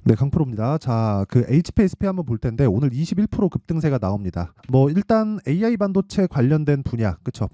네, 강프로입니다. 자, 그 HPSP 한번 볼 텐데 오늘 21% 급등세가 나옵니다. 뭐 일단 AI 반도체 관련된 분야, 그쵸?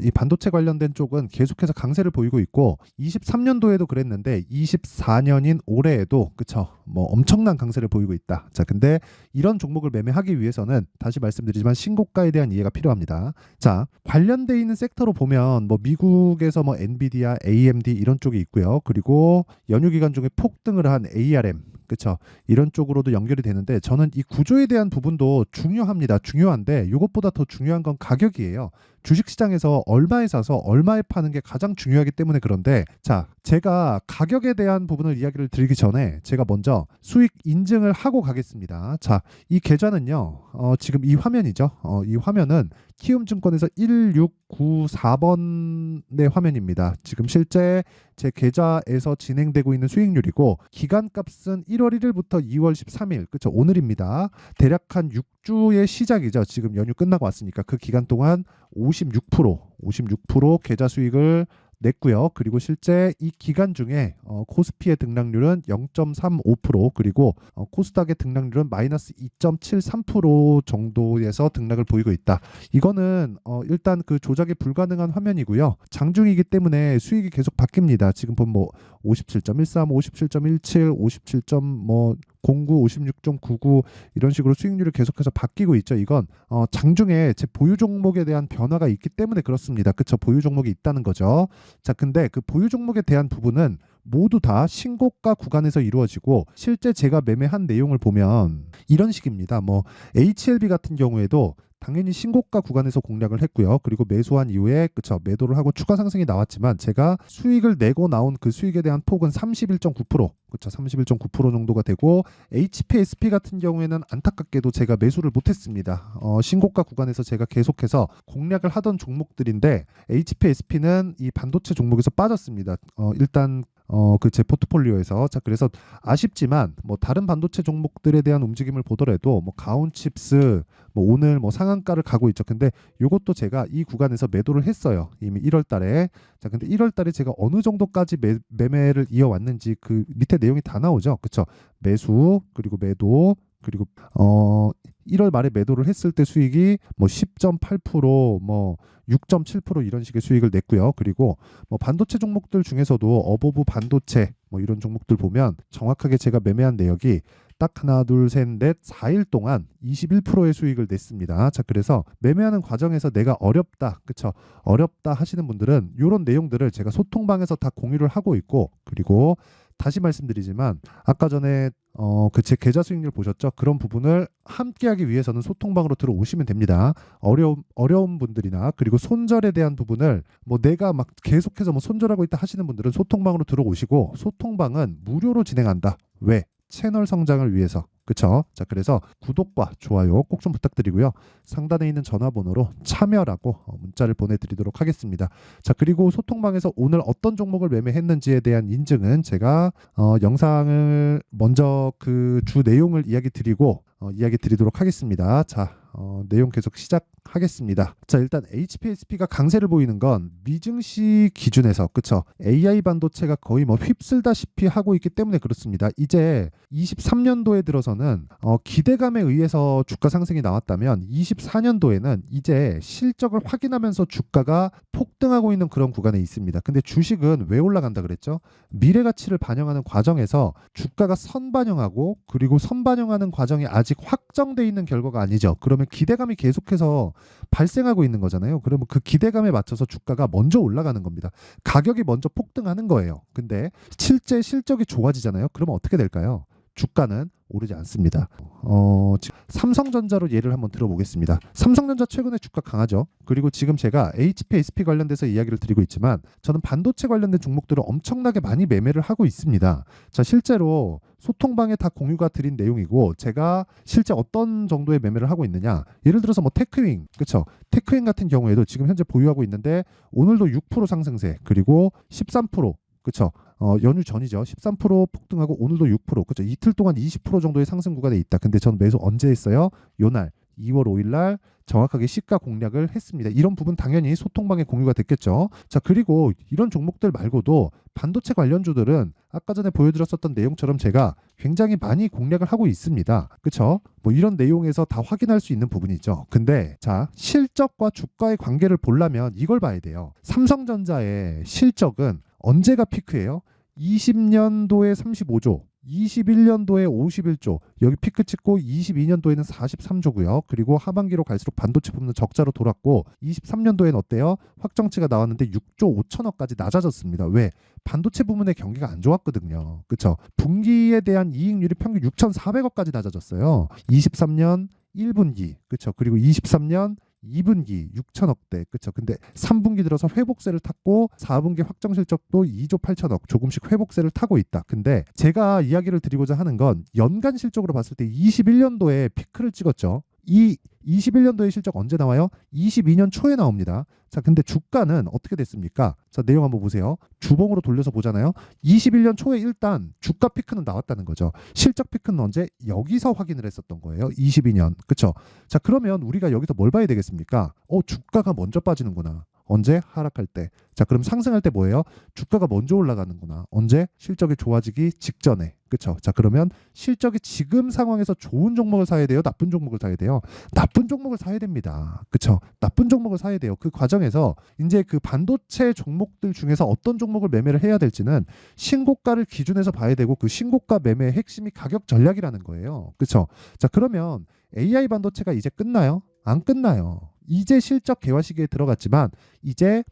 이 반도체 관련된 쪽은 계속해서 강세를 보이고 있고 23년도에도 그랬는데 24년인 올해에도 그쵸? 뭐 엄청난 강세를 보이고 있다. 자, 근데 이런 종목을 매매하기 위해서는 다시 말씀드리지만 신고가에 대한 이해가 필요합니다. 자, 관련돼 있는 섹터로 보면 뭐 미국에서 뭐 엔비디아, AMD 이런 쪽이 있고요. 그리고 연휴 기간 중에 폭등을 한 ARM, 그렇죠. 이런 쪽으로도 연결이 되는데 저는 이 구조에 대한 부분도 중요합니다. 중요한데 이것보다 더 중요한 건 가격이에요. 주식시장에서 얼마에 사서 얼마에 파는 게 가장 중요하기 때문에 그런데 자, 제가 가격에 대한 부분을 이야기를 드리기 전에 제가 먼저 수익 인증을 하고 가겠습니다. 자, 이 계좌는요. 지금 이 화면이죠. 이 화면은 키움증권에서 1694번의 화면입니다. 지금 실제 제 계좌에서 진행되고 있는 수익률이고 기간값은 1월 1일부터 2월 13일, 그렇죠? 오늘입니다. 대략 한 6주의 시작이죠. 지금 연휴 끝나고 왔으니까 그 기간 동안 56% 계좌 수익을 냈고요. 그리고 실제 이 기간 중에 코스피의 등락률은 0.35% 그리고 코스닥의 등락률은 마이너스 2.73% 정도에서 등락을 보이고 있다. 이거는 일단 그 조작이 불가능한 화면이고요. 장중이기 때문에 수익이 계속 바뀝니다. 지금 보면 뭐 57.13, 57.17, 57.09, 56.99 이런 식으로 수익률이 계속해서 바뀌고 있죠. 이건 장중에 제 보유 종목에 대한 변화가 있기 때문에 그렇습니다. 그쵸? 보유 종목이 있다는 거죠. 자, 근데 그 보유 종목에 대한 부분은 모두 다 신고가 구간에서 이루어지고 실제 제가 매매한 내용을 보면 이런 식입니다. 뭐 HLB 같은 경우에도 당연히 신고가 구간에서 공략을 했고요. 그리고 매수한 이후에 그쵸 매도를 하고 추가 상승이 나왔지만 제가 수익을 내고 나온 그 수익에 대한 폭은 31.9% 그쵸 31.9% 정도가 되고 HPSP 같은 경우에는 안타깝게도 제가 매수를 못했습니다. 신고가 구간에서 제가 계속해서 공략을 하던 종목들인데 HPSP는 이 반도체 종목에서 빠졌습니다. 일단 그 제 포트폴리오에서 자 그래서 아쉽지만 뭐 다른 반도체 종목들에 대한 움직임을 보더라도 뭐 가온칩스 뭐 오늘 뭐 상한가를 가고 있죠. 근데 요것도 제가 이 구간에서 매도를 했어요. 이미 1월 달에. 자 근데 1월 달에 제가 어느 정도까지 매매를 이어왔는지 그 밑에 내용이 다 나오죠. 그쵸? 매수 그리고 매도 그리고 1월 말에 매도를 했을 때 수익이 뭐 10.8%뭐 6.7% 이런 식의 수익을 냈고요. 그리고 뭐 반도체 종목들 중에서도 어보브 반도체 뭐 이런 종목들 보면 정확하게 제가 매매한 내역이 딱 하나 둘셋넷 4일 동안 21%의 수익을 냈습니다. 자 그래서 매매하는 과정에서 내가 어렵다 그쵸 어렵다 하시는 분들은 이런 내용들을 제가 소통방에서 다 공유를 하고 있고 그리고 다시 말씀드리지만 아까 전에 그 제 계좌 수익률 보셨죠? 그런 부분을 함께하기 위해서는 소통방으로 들어오시면 됩니다. 어려운 분들이나 그리고 손절에 대한 부분을 뭐 내가 막 계속해서 뭐 손절하고 있다 하시는 분들은 소통방으로 들어오시고 소통방은 무료로 진행한다. 왜? 채널 성장을 위해서. 그쵸? 자, 그래서 구독과 좋아요 꼭 좀 부탁드리고요. 상단에 있는 전화번호로 참여라고 문자를 보내드리도록 하겠습니다. 자, 그리고 소통방에서 오늘 어떤 종목을 매매했는지에 대한 인증은 제가 영상을 먼저 그 주 내용을 이야기 드리도록 하겠습니다. 자, 내용 계속 시작하겠습니다. 자, 일단 HPSP가 강세를 보이는 건 미증시 기준에서 그쵸? AI 반도체가 거의 뭐 휩쓸다시피 하고 있기 때문에 그렇습니다. 이제 23년도에 들어서는 기대감에 의해서 주가 상승이 나왔다면 24년도에는 이제 실적을 확인하면서 주가가 폭등하고 있는 그런 구간에 있습니다. 근데 주식은 왜 올라간다 그랬죠? 미래 가치를 반영하는 과정에서 주가가 선반영하고 그리고 선반영하는 과정이 아직 확정돼 있는 결과가 아니죠. 그러면 기대감이 계속해서 발생하고 있는 거잖아요. 그러면 그 기대감에 맞춰서 주가가 먼저 올라가는 겁니다. 가격이 먼저 폭등하는 거예요. 근데 실제 실적이 좋아지잖아요. 그러면 어떻게 될까요? 주가는 오르지 않습니다. 삼성전자로 예를 한번 들어보겠습니다. 삼성전자 최근에 주가 강하죠. 그리고 지금 제가 HPSP 관련돼서 이야기를 드리고 있지만 저는 반도체 관련된 종목들을 엄청나게 많이 매매를 하고 있습니다. 자, 실제로 소통방에 다 공유가 드린 내용이고 제가 실제 어떤 정도의 매매를 하고 있느냐 예를 들어서 뭐 테크윙 그쵸 테크윙 같은 경우에도 지금 현재 보유하고 있는데 오늘도 6% 상승세 그리고 13% 그쵸 연휴 전이죠. 13% 폭등하고 오늘도 6% 그쵸 이틀 동안 20% 정도의 상승 구간에 있다. 근데 전 매수 언제 했어요? 요날 2월 5일 날 정확하게 시가 공략을 했습니다. 이런 부분 당연히 소통방에 공유가 됐겠죠. 자, 그리고 이런 종목들 말고도 반도체 관련주들은 아까 전에 보여드렸었던 내용처럼 제가 굉장히 많이 공략을 하고 있습니다. 그쵸? 뭐 이런 내용에서 다 확인할 수 있는 부분이죠. 근데 자, 실적과 주가의 관계를 보려면 이걸 봐야 돼요. 삼성전자의 실적은 언제가 피크예요? 20년도에 35조, 21년도에 51조, 여기 피크 찍고 22년도에는 43조고요. 그리고 하반기로 갈수록 반도체 부분은 적자로 돌았고 23년도에는 어때요? 확정치가 나왔는데 6조 5천억까지 낮아졌습니다. 왜? 반도체 부분의 경기가 안 좋았거든요. 그쵸? 분기에 대한 이익률이 평균 6,400억까지 낮아졌어요. 23년 1분기, 그쵸? 그리고 23년 2분기 6천억대, 그쵸? 근데 3분기 들어서 회복세를 탔고 4분기 확정 실적도 2조 8천억 조금씩 회복세를 타고 있다. 근데 제가 이야기를 드리고자 하는 건 연간 실적으로 봤을 때 21년도에 피크를 찍었죠. 이 21년도의 실적 언제 나와요? 22년 초에 나옵니다. 자, 근데 주가는 어떻게 됐습니까? 자, 내용 한번 보세요. 주봉으로 돌려서 보잖아요. 21년 초에 일단 주가 피크는 나왔다는 거죠. 실적 피크는 언제? 여기서 확인을 했었던 거예요. 22년. 그쵸? 자, 그러면 우리가 여기서 뭘 봐야 되겠습니까? 주가가 먼저 빠지는구나. 언제? 하락할 때. 자, 그럼 상승할 때 뭐예요? 주가가 먼저 올라가는구나. 언제? 실적이 좋아지기 직전에. 그쵸? 자, 그러면 실적이 지금 상황에서 좋은 종목을 사야 돼요? 나쁜 종목을 사야 돼요? 나쁜 종목을 사야 됩니다. 그쵸? 나쁜 종목을 사야 돼요. 그 과정에서 이제 그 반도체 종목들 중에서 어떤 종목을 매매를 해야 될지는 신고가를 기준해서 봐야 되고 그 신고가 매매의 핵심이 가격 전략이라는 거예요. 그쵸? 자, 그러면 AI 반도체가 이제 끝나요? 안 끝나요. 이제 실적 개화 시기에 들어갔지만 이제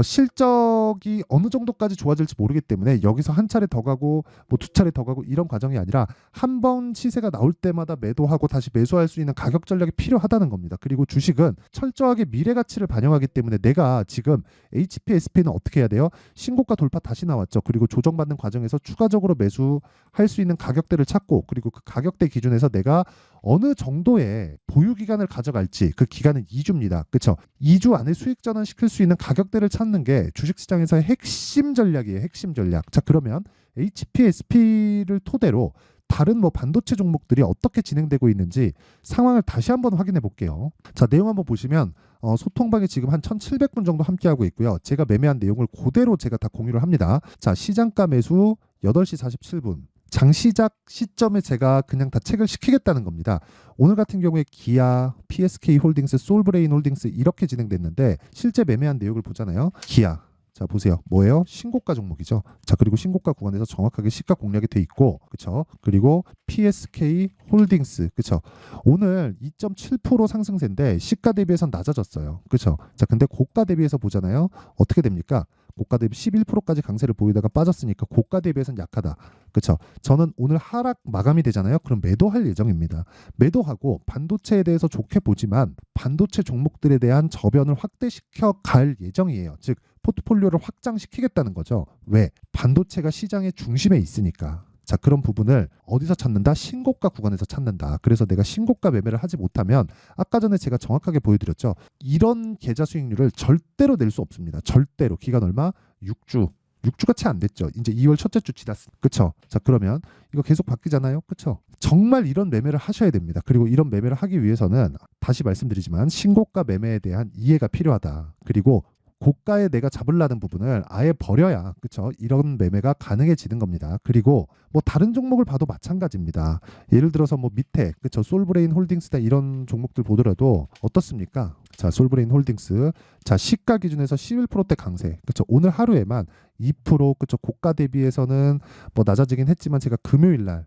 실적이 어느 정도까지 좋아질지 모르기 때문에 여기서 한 차례 더 가고 뭐 두 차례 더 가고 이런 과정이 아니라 한 번 시세가 나올 때마다 매도하고 다시 매수할 수 있는 가격 전략이 필요하다는 겁니다. 그리고 주식은 철저하게 미래 가치를 반영하기 때문에 내가 지금 HPSP는 어떻게 해야 돼요? 신고가 돌파 다시 나왔죠. 그리고 조정받는 과정에서 추가적으로 매수할 수 있는 가격대를 찾고 그리고 그 가격대 기준에서 내가 어느 정도의 보유 기간을 가져갈지 그 기간은 2주입니다. 그렇죠? 2주 안에 수익 전환시킬 수 있는 가격대를 찾는 게 주식시장에서의 핵심 전략이에요. 핵심 전략. 자, 그러면 HPSP를 토대로 다른 뭐 반도체 종목들이 어떻게 진행되고 있는지 상황을 다시 한번 확인해 볼게요. 자, 내용 한번 보시면 소통방에 지금 한 1,700분 정도 함께하고 있고요. 제가 매매한 내용을 그대로 제가 다 공유를 합니다. 자, 시장가 매수 8시 47분. 장시작 시점에 제가 그냥 다 체크를 시키겠다는 겁니다. 오늘 같은 경우에 기아, PSK 홀딩스, 솔브레인 홀딩스 이렇게 진행됐는데 실제 매매한 내역을 보잖아요. 기아. 자, 보세요. 뭐예요? 신고가 종목이죠. 자, 그리고 신고가 구간에서 정확하게 시가 공략이 돼 있고, 그쵸? 그리고 PSK 홀딩스, 그쵸? 오늘 2.7% 상승세인데 시가 대비해서는 낮아졌어요. 그쵸? 자, 근데 고가 대비해서 보잖아요. 어떻게 됩니까? 고가 대비 11%까지 강세를 보이다가 빠졌으니까 고가 대비해서는 약하다. 그렇죠? 저는 오늘 하락 마감이 되잖아요. 그럼 매도할 예정입니다. 매도하고 반도체에 대해서 좋게 보지만 반도체 종목들에 대한 저변을 확대시켜 갈 예정이에요. 즉 포트폴리오를 확장시키겠다는 거죠. 왜? 반도체가 시장의 중심에 있으니까. 자, 그런 부분을 어디서 찾는다? 신고가 구간에서 찾는다. 그래서 내가 신고가 매매를 하지 못하면 아까 전에 제가 정확하게 보여드렸죠. 이런 계좌 수익률을 절대로 낼 수 없습니다. 절대로. 기간 얼마? 6주. 6주가 채 안 됐죠. 이제 2월 첫째 주 지났어. 그쵸? 자, 그러면 이거 계속 바뀌잖아요. 그쵸? 정말 이런 매매를 하셔야 됩니다. 그리고 이런 매매를 하기 위해서는 다시 말씀드리지만 신고가 매매에 대한 이해가 필요하다. 그리고 고가에 내가 잡으려는 부분을 아예 버려야, 그쵸? 이런 매매가 가능해지는 겁니다. 그리고 뭐 다른 종목을 봐도 마찬가지입니다. 예를 들어서 뭐 밑에, 그쵸? 솔브레인 홀딩스다 이런 종목들 보더라도 어떻습니까? 자, 솔브레인 홀딩스. 자, 시가 기준에서 11%대 강세. 그쵸? 오늘 하루에만 2%, 그쵸? 고가 대비해서는 뭐 낮아지긴 했지만 제가 금요일 날,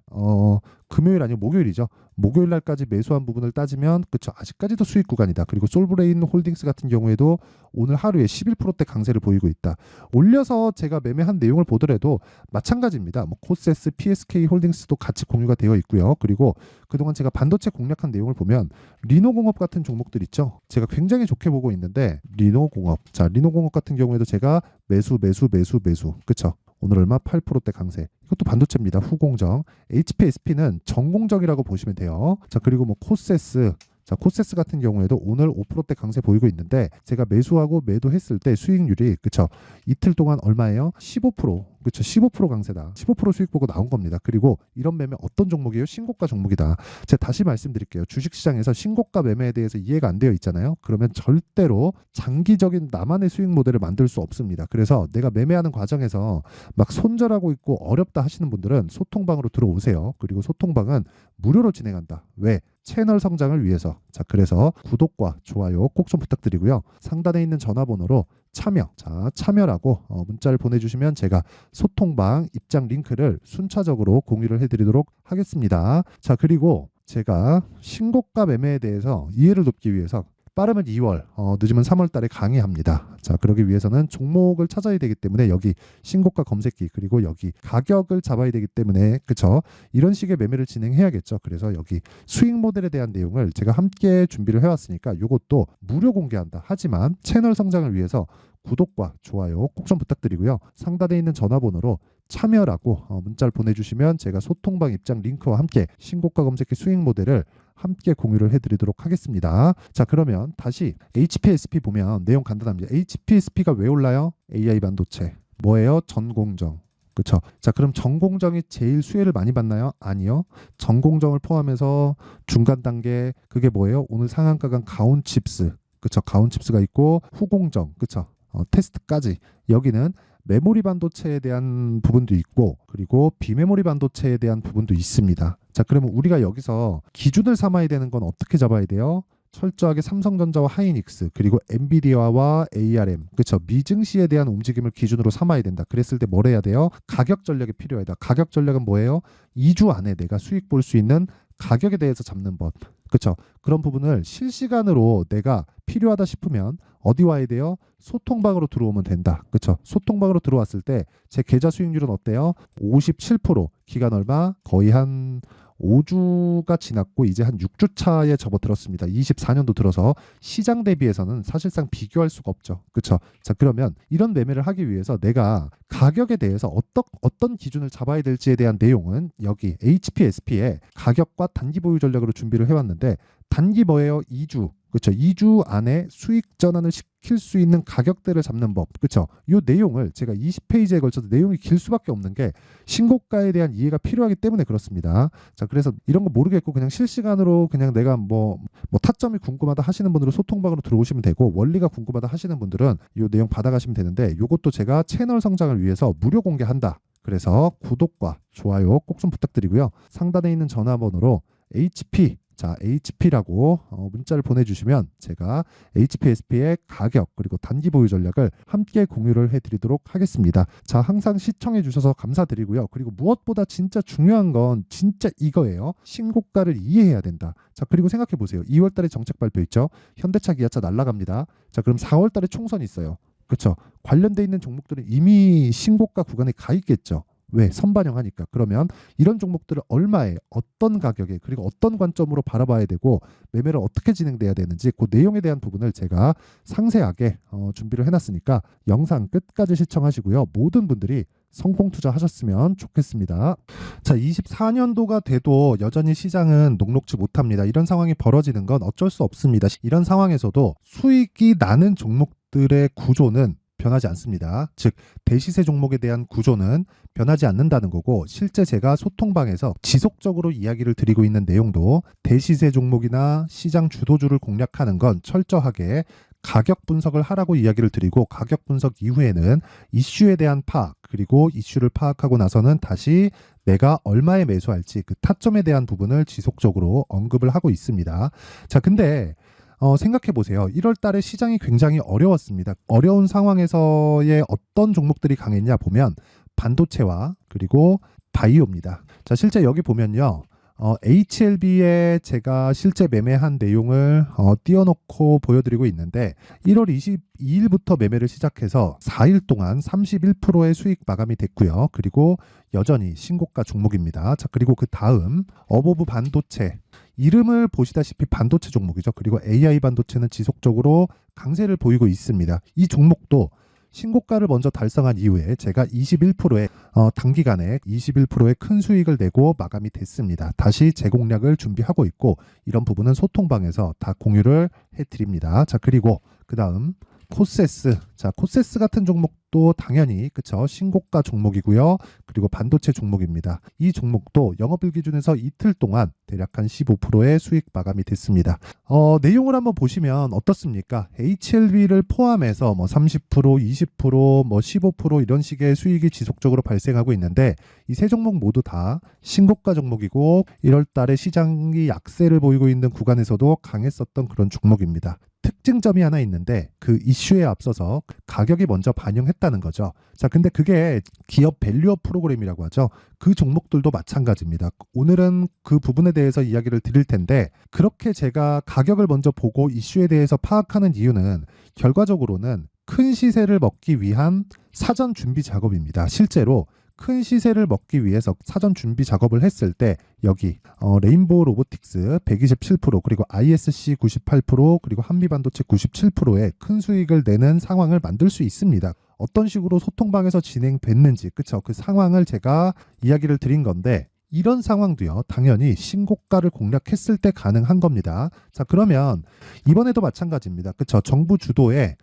금요일 아니고 목요일이죠. 목요일 날까지 매수한 부분을 따지면, 그쵸? 아직까지도 수익 구간이다. 그리고 솔브레인 홀딩스 같은 경우에도 오늘 하루에 11%대 강세를 보이고 있다. 올려서 제가 매매한 내용을 보더라도 마찬가지입니다. 뭐 코세스, PSK 홀딩스도 같이 공유가 되어 있고요. 그리고 그동안 제가 반도체 공략한 내용을 보면 리노공업 같은 종목들 있죠. 제가 굉장히 좋게 보고 있는데 리노공업. 자, 리노공업 같은 경우에도 제가 매수. 그쵸? 오늘 얼마? 8%대 강세. 이것도 반도체입니다. 후공정. HPSP는 전공정이라고 보시면 돼요. 자, 그리고 뭐 코세스. 자, 코세스 같은 경우에도 오늘 5%대 강세 보이고 있는데 제가 매수하고 매도했을 때 수익률이 그쵸 이틀 동안 얼마예요? 15%. 그쵸 15% 강세다. 15% 수익 보고 나온 겁니다. 그리고 이런 매매 어떤 종목이에요? 신고가 종목이다. 제가 다시 말씀드릴게요. 주식시장에서 신고가 매매에 대해서 이해가 안 되어 있잖아요. 그러면 절대로 장기적인 나만의 수익 모델을 만들 수 없습니다. 그래서 내가 매매하는 과정에서 막 손절하고 있고 어렵다 하시는 분들은 소통방으로 들어오세요. 그리고 소통방은 무료로 진행한다. 왜? 채널 성장을 위해서. 자, 그래서 구독과 좋아요 꼭 좀 부탁드리고요. 상단에 있는 전화번호로 참여, 자, 참여라고 문자를 보내주시면 제가 소통방 입장 링크를 순차적으로 공유를 해드리도록 하겠습니다. 자, 그리고 제가 신고가 매매에 대해서 이해를 돕기 위해서 빠르면 2월, 늦으면 3월 달에 강의합니다. 자, 그러기 위해서는 종목을 찾아야 되기 때문에 여기 신고가 검색기 그리고 여기 가격을 잡아야 되기 때문에 그쵸? 이런 식의 매매를 진행해야겠죠. 그래서 여기 수익 모델에 대한 내용을 제가 함께 준비를 해왔으니까 이것도 무료 공개한다. 하지만 채널 성장을 위해서 구독과 좋아요 꼭 좀 부탁드리고요. 상단에 있는 전화번호로 참여라고 문자를 보내주시면 제가 소통방 입장 링크와 함께 신고가 검색기 수익 모델을 함께 공유를 해드리도록 하겠습니다. 자, 그러면 다시 HPSP 보면 내용 간단합니다. HPSP가 왜 올라요? AI 반도체. 뭐예요? 전공정. 그렇죠. 자, 그럼 전공정이 제일 수혜를 많이 받나요? 아니요. 전공정을 포함해서 중간 단계 그게 뭐예요? 오늘 상한가 간 가온칩스. 그렇죠. 가온칩스가 있고 후공정. 그렇죠. 테스트까지. 여기는 메모리 반도체에 대한 부분도 있고 그리고 비메모리 반도체에 대한 부분도 있습니다. 자, 그러면 우리가 여기서 기준을 삼아야 되는 건 어떻게 잡아야 돼요? 철저하게 삼성전자와 하이닉스 그리고 엔비디아와 ARM 그렇죠. 미증시에 대한 움직임을 기준으로 삼아야 된다. 그랬을 때 뭘 해야 돼요? 가격 전략이 필요하다. 가격 전략은 뭐예요? 2주 안에 내가 수익 볼 수 있는 가격에 대해서 잡는 법. 그렇죠. 그런 부분을 실시간으로 내가 필요하다 싶으면 어디 와야 돼요? 소통방으로 들어오면 된다. 그렇죠. 소통방으로 들어왔을 때 제 계좌 수익률은 어때요? 57%. 기간 얼마? 거의 한 5주가 지났고 이제 한 6주 차에 접어들었습니다. 24년도 들어서 시장 대비해서는 사실상 비교할 수가 없죠. 그렇죠. 자, 그러면 이런 매매를 하기 위해서 내가 가격에 대해서 어떤 기준을 잡아야 될지에 대한 내용은 여기 HPSP에 가격과 단기 보유 전략으로 준비를 해왔는데 단기 뭐예요? 2주. 그렇죠. 2주 안에 수익 전환을 시킬 수 있는 가격대를 잡는 법. 그렇죠. 이 내용을 제가 20페이지에 걸쳐서 내용이 길 수밖에 없는 게 신고가에 대한 이해가 필요하기 때문에 그렇습니다. 자, 그래서 이런 거 모르겠고 그냥 실시간으로 그냥 내가 뭐 타점이 궁금하다 하시는 분들은 소통방으로 들어오시면 되고 원리가 궁금하다 하시는 분들은 이 내용 받아가시면 되는데 이것도 제가 채널 성장을 위해서 무료 공개한다. 그래서 구독과 좋아요 꼭 좀 부탁드리고요. 상단에 있는 전화번호로 HP라고 문자를 보내주시면 제가 HPSP의 가격 그리고 단기 보유 전략을 함께 공유를 해드리도록 하겠습니다. 자, 항상 시청해 주셔서 감사드리고요. 그리고 무엇보다 진짜 중요한 건 진짜 이거예요. 신고가를 이해해야 된다. 자, 그리고 생각해 보세요. 2월 달에 정책 발표 있죠. 현대차, 기아차 날라갑니다. 자, 그럼 4월 달에 총선이 있어요. 그렇죠. 관련돼 있는 종목들은 이미 신고가 구간에 가 있겠죠. 왜? 선반영하니까. 그러면 이런 종목들을 얼마에 어떤 가격에 그리고 어떤 관점으로 바라봐야 되고 매매를 어떻게 진행돼야 되는지 그 내용에 대한 부분을 제가 상세하게 준비를 해놨으니까 영상 끝까지 시청하시고요. 모든 분들이 성공 투자하셨으면 좋겠습니다. 자, 24년도가 돼도 여전히 시장은 녹록지 못합니다. 이런 상황이 벌어지는 건 어쩔 수 없습니다. 이런 상황에서도 수익이 나는 종목들의 구조는 변하지 않습니다. 즉 대시세 종목에 대한 구조는 변하지 않는다는 거고 실제 제가 소통방에서 지속적으로 이야기를 드리고 있는 내용도 대시세 종목이나 시장 주도주를 공략하는 건 철저하게 가격 분석을 하라고 이야기를 드리고 가격 분석 이후에는 이슈에 대한 파악 그리고 이슈를 파악하고 나서는 다시 내가 얼마에 매수할지 그 타점에 대한 부분을 지속적으로 언급을 하고 있습니다. 자, 근데 생각해 보세요. 1월 달에 시장이 굉장히 어려웠습니다. 어려운 상황에서의 어떤 종목들이 강했냐 보면 반도체와 그리고 바이오입니다. 자, 실제 여기 보면요. HLB에 제가 실제 매매한 내용을 띄워놓고 보여드리고 있는데 1월 22일부터 매매를 시작해서 4일 동안 31%의 수익 마감이 됐고요. 그리고 여전히 신고가 종목입니다. 자, 그리고 그 다음 어보브 반도체 이름을 보시다시피 반도체 종목이죠. 그리고 AI 반도체는 지속적으로 강세를 보이고 있습니다. 이 종목도 신고가를 먼저 달성한 이후에 제가 21%의 단기간에 21%의 큰 수익을 내고 마감이 됐습니다. 다시 재공략을 준비하고 있고 이런 부분은 소통방에서 다 공유를 해드립니다. 자, 그리고 그 다음 코세스. 자, 코세스 같은 종목도 당연히 그쵸, 신고가 종목이고요. 그리고 반도체 종목입니다. 이 종목도 영업일 기준에서 이틀 동안 대략 한 15%의 수익 마감이 됐습니다. 내용을 한번 보시면 어떻습니까? HLB를 포함해서 뭐 30%, 20%, 뭐 15% 이런 식의 수익이 지속적으로 발생하고 있는데 이 세 종목 모두 다 신고가 종목이고 1월 달에 시장이 약세를 보이고 있는 구간에서도 강했었던 그런 종목입니다. 특징점이 하나 있는데 그 이슈에 앞서서 가격이 먼저 반영했다는 거죠. 자, 근데 그게 기업 밸류업 프로그램이라고 하죠. 그 종목들도 마찬가지입니다. 오늘은 그 부분에 대해서 이야기를 드릴 텐데 그렇게 제가 가격을 먼저 보고 이슈에 대해서 파악하는 이유는 결과적으로는 큰 시세를 먹기 위한 사전 준비 작업입니다. 실제로 큰 시세를 먹기 위해서 사전 준비 작업을 했을 때 여기 레인보우 로보틱스 127% 그리고 ISC 98% 그리고 한미반도체 97%의 큰 수익을 내는 상황을 만들 수 있습니다. 어떤 식으로 소통방에서 진행됐는지 그쵸? 그 상황을 제가 이야기를 드린 건데 이런 상황도요 당연히 신고가를 공략했을 때 가능한 겁니다. 자, 그러면 이번에도 마찬가지입니다. 그쵸? 정부 주도의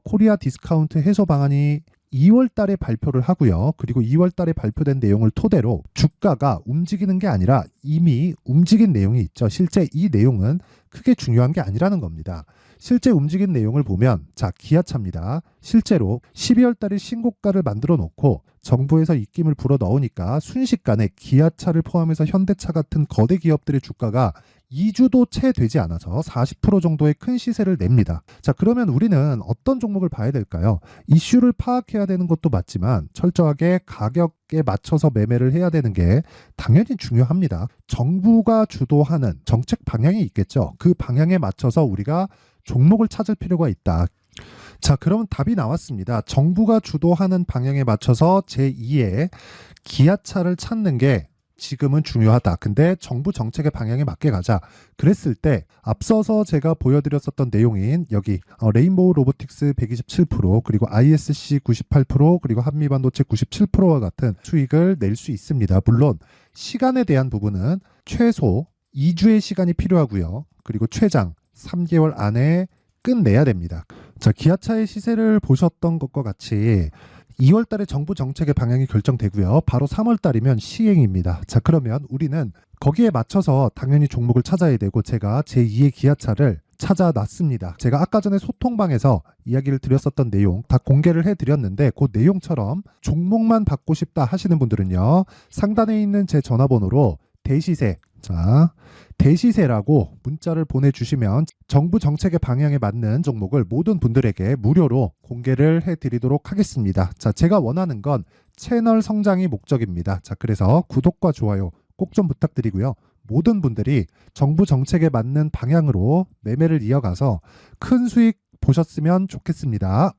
코리아 디스카운트 해소 방안이 2월 달에 발표를 하고요. 그리고 2월 달에 발표된 내용을 토대로 주가가 움직이는 게 아니라 이미 움직인 내용이 있죠. 실제 이 내용은 크게 중요한 게 아니라는 겁니다. 실제 움직인 내용을 보면 자, 기아차입니다. 실제로 12월 달에 신고가를 만들어 놓고 정부에서 입김을 불어 넣으니까 순식간에 기아차를 포함해서 현대차 같은 거대 기업들의 주가가 2주도 채 되지 않아서 40% 정도의 큰 시세를 냅니다. 자, 그러면 우리는 어떤 종목을 봐야 될까요? 이슈를 파악해야 되는 것도 맞지만 철저하게 가격에 맞춰서 매매를 해야 되는 게 당연히 중요합니다. 정부가 주도하는 정책 방향이 있겠죠. 그 방향에 맞춰서 우리가 종목을 찾을 필요가 있다. 자, 그러면 답이 나왔습니다. 정부가 주도하는 방향에 맞춰서 제2의 기아차를 찾는 게 지금은 중요하다. 근데 정부 정책의 방향에 맞게 가자. 그랬을 때 앞서서 제가 보여드렸었던 내용인 여기 레인보우 로보틱스 127% 그리고 ISC 98% 그리고 한미반도체 97%와 같은 수익을 낼 수 있습니다. 물론 시간에 대한 부분은 최소 2주의 시간이 필요하고요. 그리고 최장 3개월 안에 끝내야 됩니다. 자, 기아차의 시세를 보셨던 것과 같이 2월 달에 정부 정책의 방향이 결정되고요. 바로 3월 달이면 시행입니다. 자, 그러면 우리는 거기에 맞춰서 당연히 종목을 찾아야 되고 제가 제2의 기아차를 찾아놨습니다. 제가 아까 전에 소통방에서 이야기를 드렸었던 내용 다 공개를 해드렸는데 그 내용처럼 종목만 받고 싶다 하시는 분들은요. 상단에 있는 제 전화번호로 대시세, 자, 대시세라고 문자를 보내주시면 정부 정책의 방향에 맞는 종목을 모든 분들에게 무료로 공개를 해드리도록 하겠습니다. 자, 제가 원하는 건 채널 성장이 목적입니다. 자, 그래서 구독과 좋아요 꼭 좀 부탁드리고요. 모든 분들이 정부 정책에 맞는 방향으로 매매를 이어가서 큰 수익 보셨으면 좋겠습니다.